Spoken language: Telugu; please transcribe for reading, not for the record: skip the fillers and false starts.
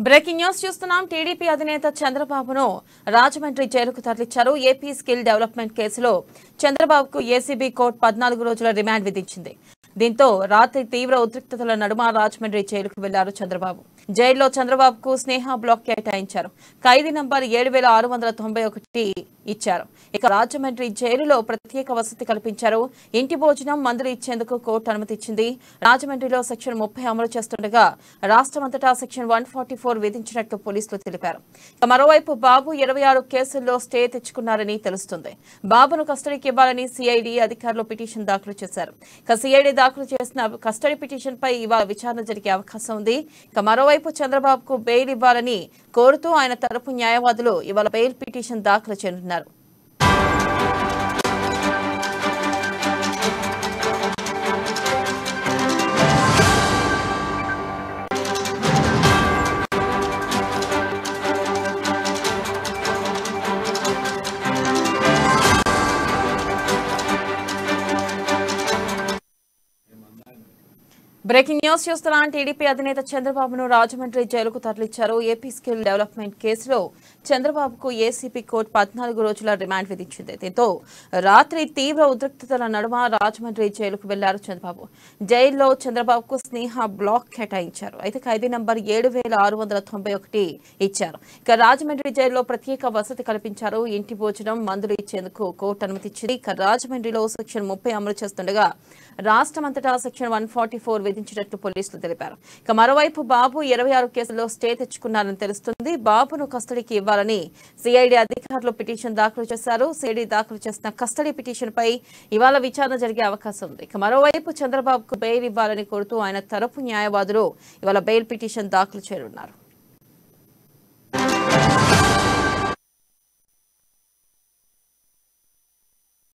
బ్రేకింగ్ న్యూస్ చూస్తున్నాం. టీడీపీ అధినేత చంద్రబాబును రాజమండ్రి జైలుకు తరలించారు. ఏపీ స్కిల్ డెవలప్మెంట్ కేసులో చంద్రబాబుకు ఏసీబీ కోర్టు 14 రోజుల రిమాండ్ విధించింది. దీంతో రాత్రి తీవ్ర ఉద్రిక్తతల నడుమ రాజమండ్రి జైలుకు వెళ్లారు చంద్రబాబు. జైల్లో చంద్రబాబుకు స్నేహ బ్లాక్ కేటాయించారు. ఖైదీ నంబర్ 7691 ఇచ్చారు. ఇక రాజమండ్రి జైలులో ప్రత్యేక వసతి కల్పించారు. ఇంటి భోజనం, మందులు ఇచ్చేందుకు కోర్టు అనుమతిచ్చింది. రాజమండ్రిలో సెక్షన్ 30 అమలు చేస్తుండగా రాష్ట్రమంతటా సెక్షన్ 144 విధించినట్లు పోలీసులు తెలిపారు. మరోవైపు బాబు 26 కేసుల్లో స్టే తెచ్చుకున్నారని తెలుస్తుంది. బాబును కస్టడీకి ఇవ్వాలని సిఐడి అధికారులు పిటిషన్ దాఖలు చేశారు. సిఐడి దాఖలు చేసిన కస్టడీ పిటిషన్ పై ఇవాళ విచారణ జరిగే అవకాశం ఉంది. మరోవైపు చంద్రబాబుకు బెయిల్ ఇవ్వాలని కోరుతూ ఆయన తరపు న్యాయవాదులు ఇవాళ బెయిల్ పిటిషన్ దాఖలు చేయనున్నారు. బ్రేకింగ్ న్యూస్ చూస్తున్నాం. టీడీపీ అధినేత చంద్రబాబును రాజమండ్రి జైలుకు తరలించారు. ఏపీ స్కిల్ డెవలప్మెంట్ కేసులో చంద్రబాబుకు ఏసీబీ కోర్టు 14 రోజుల రిమాండ్ విధించింది. దీంతో రాత్రి తీవ్ర ఉద్రిక్తతల నడుమ రాజమండ్రి జైలుకు వెళ్లారు చంద్రబాబు. జైల్లో చంద్రబాబుకు స్నేహ బ్లాక్ కేటాయించారు. అయితే ఖైదీ నంబర్ 7691 ఇచ్చారు. ఇక రాజమండ్రి జైల్లో ప్రత్యేక వసతి కల్పించారు. ఇంటి భోజనం, మందులు ఇచ్చేందుకు కోర్టు అనుమతిచ్చింది. ఇక రాజమండ్రిలో సెక్షన్ 30 అమలు చేస్తుండగా రాష్ట్రమంతటా సెక్షన్ 144 విధించినట్లు పోలీసులు తెలిపారు. ఇక మరోవైపు బాబు 26 కేసుల్లో స్టే తెచ్చుకున్నారని తెలుస్తుంది. బాబును కస్టడీకి ఇవ్వాలని సిఐడి అధికారులు పిటిషన్ దాఖలు చేశారు. సిఐడి దాఖలు చేసిన కస్టడీ పిటిషన్ పై ఇవాళ విచారణ జరిగే అవకాశం ఉంది. ఇక మరోవైపు చంద్రబాబుకు బెయిల్ ఇవ్వాలని కోరుతూ ఆయన తరపు న్యాయవాదులు ఇవాళ బెయిల్ పిటిషన్ దాఖలు చేయనున్నారు.